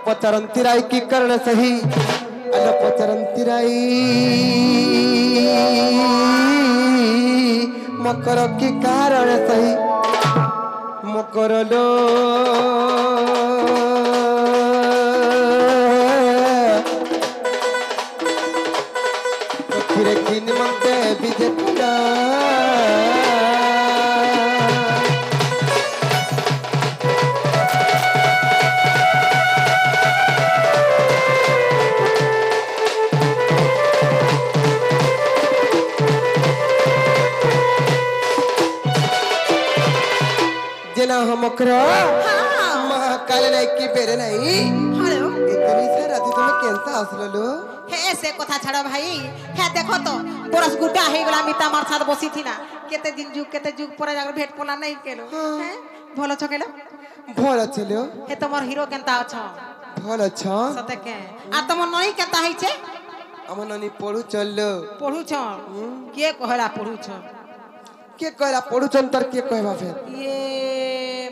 पचरंती राई की कर्ण सही अन पचरंती राई मकर की कारण सही मकर लो फिर की निमंते विजेता जना हमकरा महाकाल नहीं की बेरे नहीं हेलो इतनी से रात तुम्हें कैंसा आसलो हे से कथा छाड़ा भाई हे देखो तो बरस गुड्डा हे गला मिता मार साथ बसी थी ना केते जुग पर जाकर भेट पोला नहीं केलो हैं भलो छकेलो भल चलो हे तमर हीरो केनता छ भल छ सते के आ तमर नई केनता है छे हम ननी पढ़ू चललो पढ़ू छ के कहला पढ़ू छ के कहला पढ़ू चल तर के कहबा फिर ये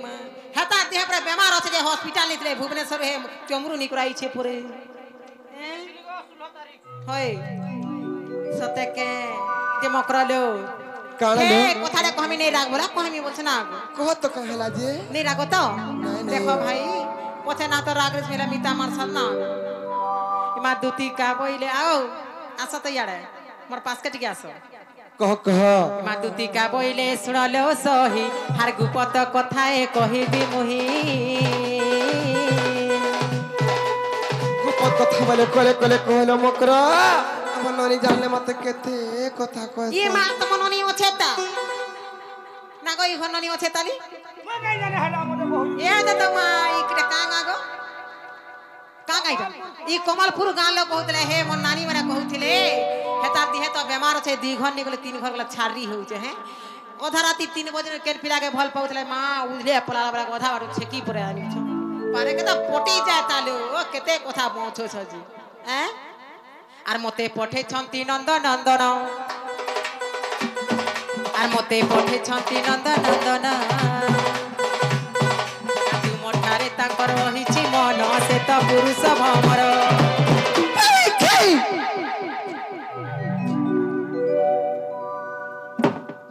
मां हेता देह पर बीमार अछि जे हॉस्पिटल नितले भुवनेश्वर हे चमरू निकराई छे पुरे होय सते के जे मकरलो काण हे लो कथा रे कहमी नहीं राग बोला कहमी बोलछ ना कह तो कहला जे नहीं रागो तो नहीं। देखो भाई पछे ना तो राग रे मेरा मिता मार सन ना इमा दुती का बोइले आओ आसा तो याडे मोर पास कट गया सो कह इमा दुती का बोइले सुनलो सही हार गुपत कथाए कहिबी मुही गुपत कथा बोले कोले कोले कहलो मकरा हम ननी जानले मते केते कथा कह ये मां तो मननी ओछेता ना गई घननी ओछेताली मैं कहीं जाने हला मुझे बहुत ए जत मा इकडे कांगा गो कांगा ई कमलपुर गां लोग कहतले हे मोर नानी माने कहउथिले हेता दिहे तो बीमार छे दी घर निकले तीन घर वाला छारी होउ छे हैं ओधा राती 3 बजे केन पिला के भल पाउतले मां उजले पलाला बड़ा ओधा बारू छेकी परे आनी छ पारे के तो पोटी जाता लो केते कथा पहुंचो छ जी हैं आर मते पठे छंती नंदन नंदन आर मते पठे छंती नंदन नंदन तू मोठारे ताकर रहिछि मन से त पुरुष भमर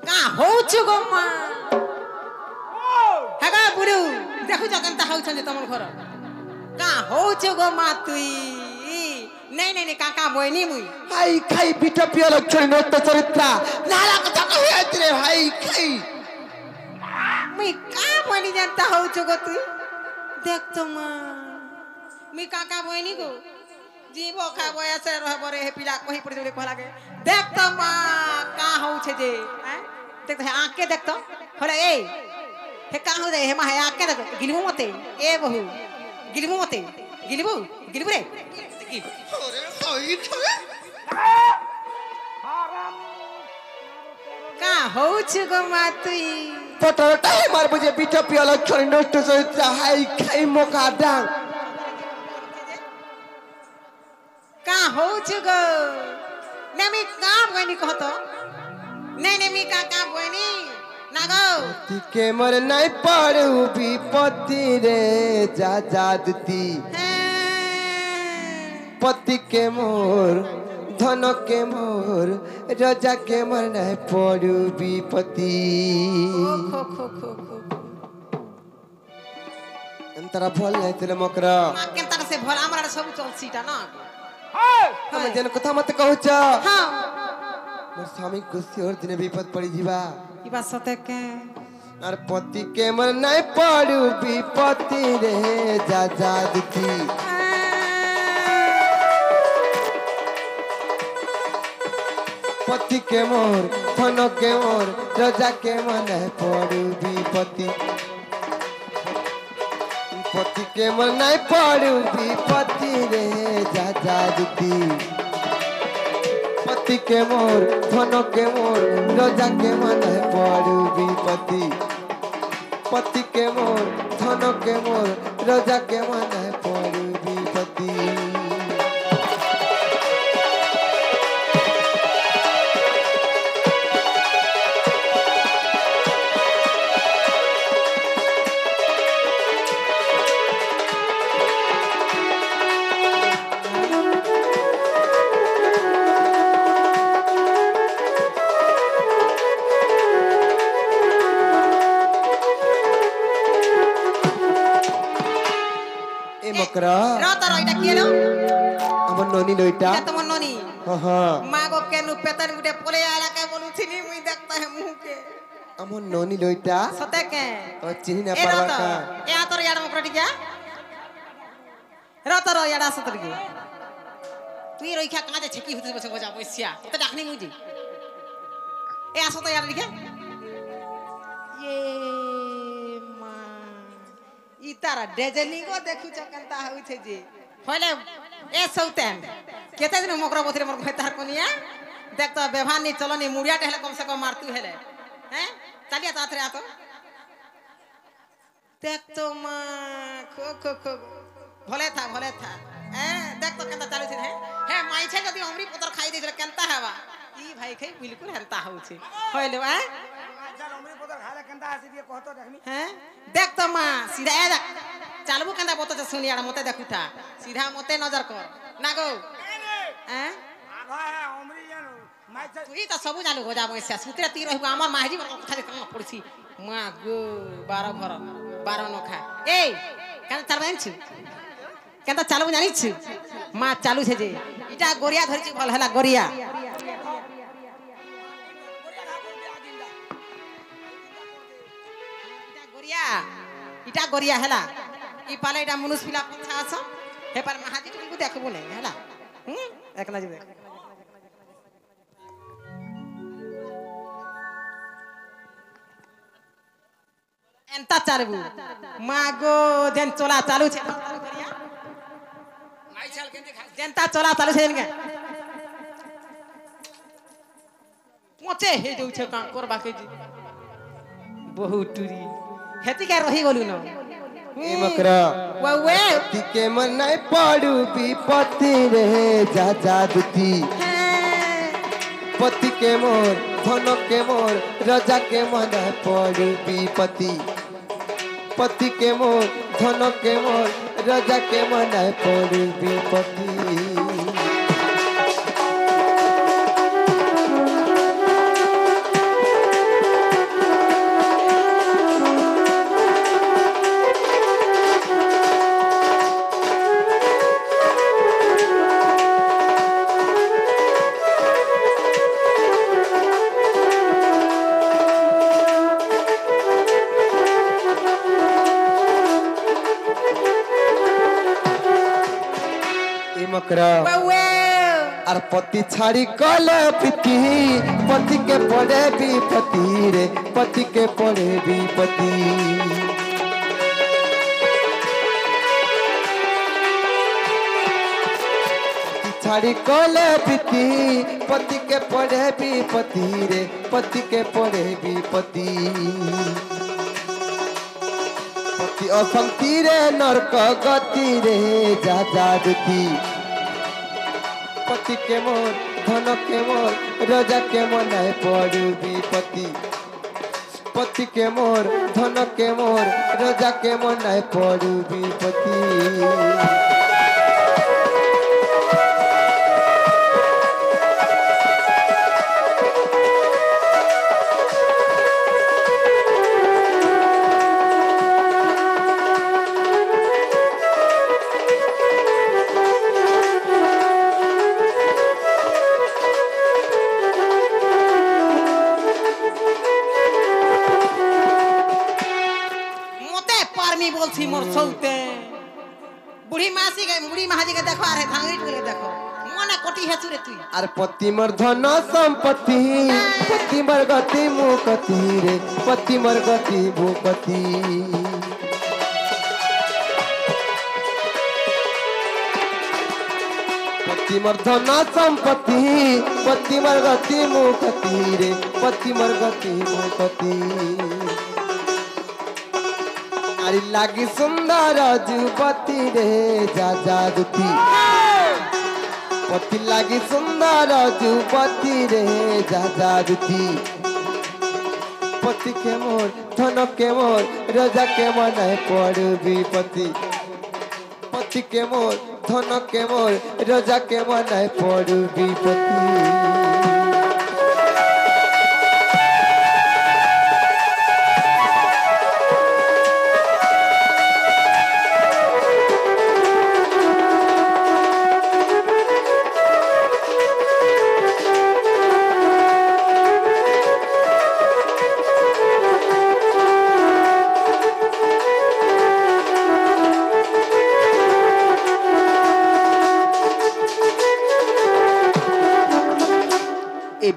का होछु गो मा हेगा बुडू देखु जगन्ता हौ छन तमर घर का होछु गो मा तुई नहीं काका बोइनी मुई हाई खाई पिटा पिया लक्षण नोट चरित्रा नाला कथा कहे रे भाई खाई मुई का बोइनी जानता हौ छगो तू देख तो मा मुई काका बोइनी गो जीवो खा बोया से रहबो रे हे पिला कहि पड़ जोले कहला के देख तो मा का हौ छे जे हैं देख तो आंख के देख तो होले ए हे का हो रे हे मा हे आंख के देख गिलबो मते ए बहु गिलबो मते गिलबो रे अरे सही छे का होछु गो मा तुई पटरटा मार बुझे पिटा पिया लक्षण नोट चरित्रा हाई खाई मोका डांग का होछु गो नेमी का बनी कहतो नहीं मी का बनी ना गो पति के मर नहीं पड़ू विपत्ति रे जा जादती पति के मोर धन के मोर रजा के मर नहीं पड़ू विपत्ति खो खो खो खो अंतरा भल नहीं तेरे मकरा मां के तरह से भला हमरा सब चल सीटा ना हम जन कथा मत कहू छ हां मोर स्वामी गुस्सी और दिन विपत पड़ी जीवा ई बात सते के और पति के मर नहीं पड़ू विपत्ति रे जा जादती पति के मोर धन के मोर रजा के मन पड़ू विपत्ति पति के मन नहीं पड़ू विपत्ति रे जा जादती पति के मोर धन के मोर रजा के मन पड़ू विपत्ति पति के मोर धन के मोर रजा के मन पड़ू विपत्ति মকরা রতর এটা কি এলো আমার ননি লইটা এটা তোমার ননি হ্যাঁ মা গো কেন পেতার গুটে পলে আলাকে বলুছিনি মুই দেখতা হে মুকে আমার ননি লইটা সতে কে ও চিনি না এ পারবা রতর কা এ আতর ইয়াড় মকরা টিকা রতর ইয়াড় আসতর কি তুই রইখা কাঁদে ছেকি হতে বসে বজা বসিয়া তোতে ডাকনি মুজি এ আসো তো ইয়াড় লিখে ये মা ই তারা ডেজেনি গো দেখুছ কেনতা হইছে যে হইলে এ সৌতেন কেতে দিন মকরা বথিরে মোর ভাই তার কোনিয়া দেখ তো ব্যবহার নি চলনি মুড়িয়াটা হেলে কম সে কম মারতু হেলে হ্যাঁ চালিয়া তাড়াতাড়ি আতো দেখ তো মা খো খো খো ভলে থা হ্যাঁ দেখ তো কেনতা চালুছে হ্যাঁ হ্যাঁ মাইছে যদি অমরি পতর খাই দিছিল কেনতা হবা ই ভাই খাই বিলকুল হেনতা হউছে হইলে হ্যাঁ चल उमरी पदर खाले केंदा आसी दिए कहतो देखनी হ্যাঁ দেখ তো মা সিধা এ দেখ চালবু কেনতা বততে শুনি আর মতে দেখুতা সিধা মতে নজর কর না গো হ্যাঁ आभा है उमरी जानो माइ তুই তো সবু জালু গজা বইসা সুতরে তুই রহিব আমার মাঝি কথা যে কাম পড়ছি মা গো 12 ঘর 12 নখা এই কেন চালু জানিছু কেন চালু জানিছু মা চালু ছে যে এটা গরিয়া ধরিছি ভাল হেলা গরিয়া इटा गोरिया हैला ई पाले इटा मनुष्य पिला पछा आस हे पर महाजी तुमको देखबो नै हैला एकला जे एंता चारबू मागो जेन चोला चालू छे माई चाल केंदे खा जेनता चोला चालू छे इनके पचे हे जाउ छे का करबा के जी बहुत टुरी हेती का रही गलु न ए मकरा वावे पति के मन नहीं पड़ू विपत्ति रे जा जादुती पति के मोर धन के मोर राजा के मन नहीं पड़ू विपत्ति पति के मोर धन के मोर राजा के मन नहीं पड़ू विपत्ति वावे और पति छाड़ी कल पति पति के पड़े विपत्ति रे पति के पड़े विपत्ति छाड़ी कल पति पति के पड़े विपत्ति रे पति के पड़े विपत्ति पति अशांति रे नरक गति रे जा जादुती पति के मोर धन के मोर राजा के मन है पड़ू विपत्ति पति के मोर धन के मोर राजा के मन है पड़ू विपत्ति बोलছি মোর সৌতে বুড়ি মাসি গে বুড়ি মাহাজি কে দেখো আরে ধাঙ্গি টুলে দেখো মনে কোটি হেচুরে তুই আর পতি মোর ধন সম্পত্তি পতি মোর গতি মুকতি রে পতি মোর গতি মুকতি पति मोर धन संपत्ति पति मोर गति मुकति रे पति मोर गति मुकति अरे लागी सुंदर जुपति रे जा जादुती पति लागी सुंदर जुपति रे जा जादुती पति के मोर धन के मोर राजा के मन है पड़ विपत्ति पति के मोर धन के मोर राजा के मन है पड़ विपत्ति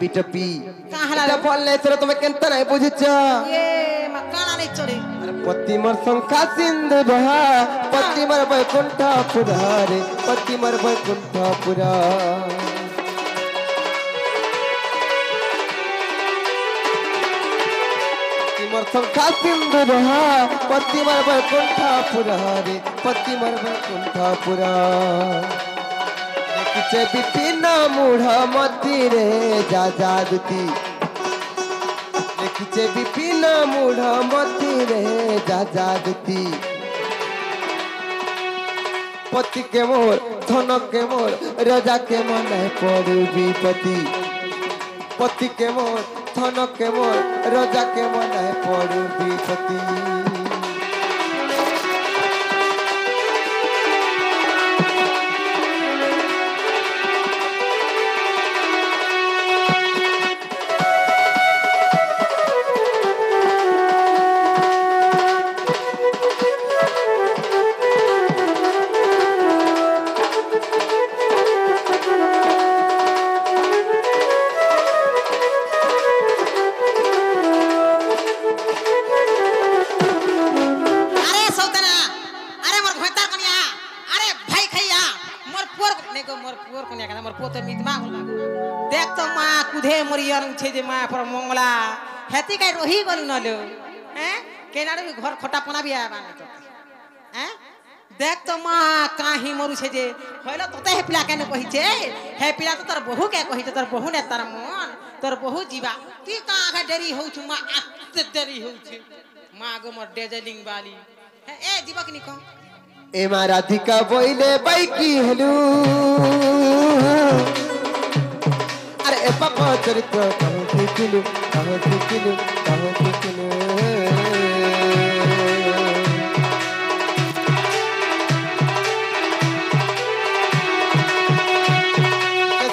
বিটপি কাহালা এটা বললে তোরা তুমি কেনতা নাই বুঝিছ এ মকানা নাই চলে পতিমর সংখ্যা সিন্ধু বহা পতিমর বৈকুণ্ঠ পুরারে পতিমর বৈকুণ্ঠ পুরা পতিমর সংখ্যা সিন্ধু বহা পতিমর বৈকুণ্ঠ পুরারে পতিমর বৈকুণ্ঠ পুরা দেখিছে বিভিন্ন মূঢ় মতিরে যা জাদুতি দেখিছে বিভিন্ন মূঢ় মতিরে যা জাদুতি পতি কে মোর ধন কে মোর রাজা কে মনে পড়ু বিপতি পতি কে মোর ধন কে মোর রাজা কে মনে পড়ু বিপতি আরে সৌতানা আরে মোর ঘটার কনিয়া আরে ভাই খাইয়া মোর পুর নেই গো মোর পুর কনিয়া কেন মোর পোতে মিতমা দেখ তো মা কুধে মরিয়ন ছে যে মা পর মঙ্গলা হেতি কাই রহি গল নলো হ্যাঁ কেনারে ঘর খটা পনা বিয়া বানা তো হ্যাঁ দেখ তো মা কাহি মরুছে যে হইলো তোতে হে পিলা কেন কহিছে হে পিলা তো তোর বহু কে কহিছে তোর বহু নে তার মন তোর বহু जीवा তুই কা আগে দেরি হউছু মা আতে দেরি হউছে মা গো মোর ডেজলিং বালি হ্যাঁ এ जीवा কিনি কম এ মা রাধিকা বইলে বাইকি হলু আরে এ পাপা চরিত্র কাহ দেখিলু কাহ দেখিলু কাহ দেখিলু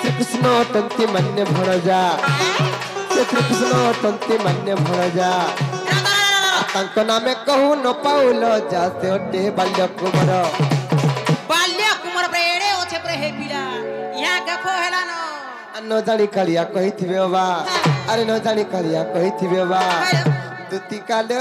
শ্রীকৃষ্ণ তন্তি মান্য ভণ যা শ্রীকৃষ্ণ তন্তি মান্য ভণ যা তাঙ্ক নামে কহু ন পাউল যা ସେ ଅଟେ ବାଲ୍ୟ କୁମାର বাল্য কুমার প্রেড়ে ওছে প্রে হে পিলা ইয়া দেখো হেলা ন ନ ଜାଣି କାଳିଆ କହିଥିବେ ବା ଆରେ ନ ଜାଣି କାଳିଆ କହିଥିବେ ବା ଦୁତି କାଲ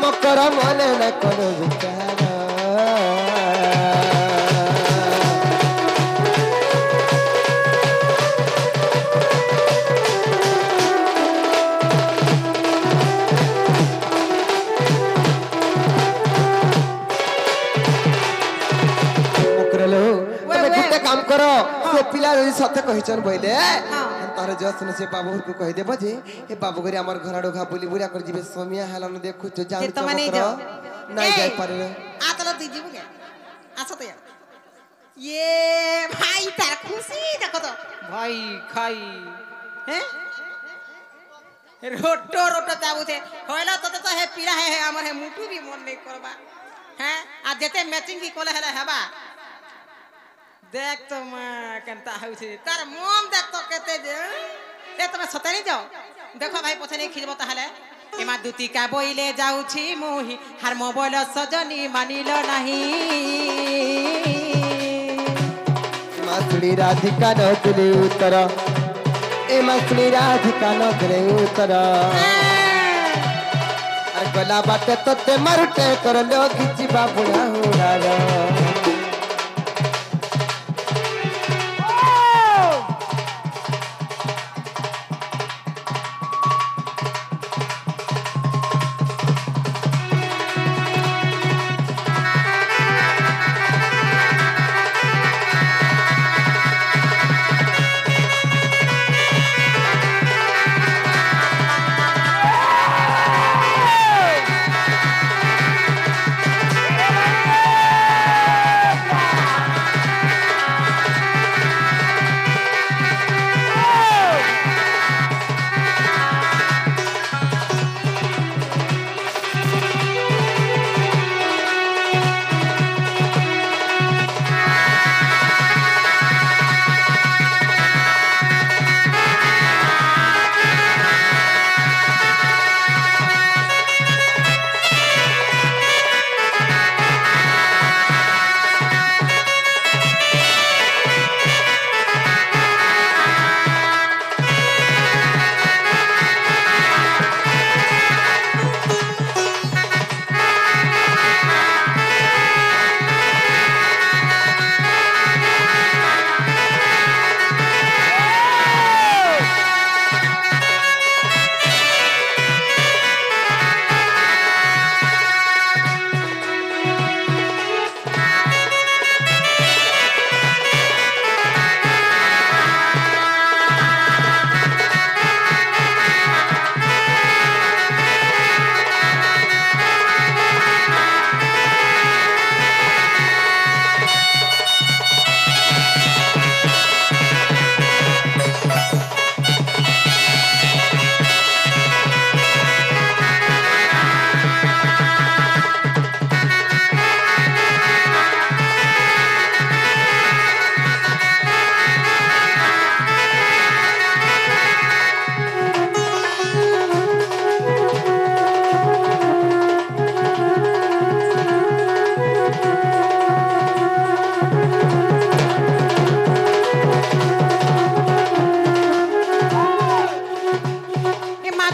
ମକର ମନେ ନ କର ବିଚାର काम कर से पिला যদি সত্য কহিছন বইলে তার যখন সে বাবু को কই দেব যে এ বাবু গরি আমার ঘর ডোখা বুলি বুড়া করে দিবে সোমিয়া হেলান দেখু তো জান যে তুমি নেই চমকর যাও নাই যাই পারে আতলা তুই যাবো কে আসো তো ये भाई तार खुशी देखो तो भाई खाई हैं रोटो रोटो जाबुते होइला तो हे पीड़ा है हमर हे मुटु भी मन नहीं करबा हैं आ जेते मैचिंग की कोले हेला हेबा देख तो मैं केनता होउछे तार मोम देख तो केते जे ए तमे सतेनी जाओ देखो भाई पछे नहीं खिजबो ताहले एमा दुती का बोइले जाउछि मोहि हार मोबाइल सजनी मानिलो नाही मासुड़ी राधिका न तुले उतर ए मासुड़ी राधिका न तुले उतर अरे गला बाटे तोते मारुटे कर लो खिची बाबुड़ा हुड़ारा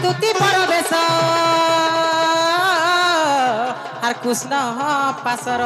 তুতি পরবেশ আর কৃষ্ণ পাশর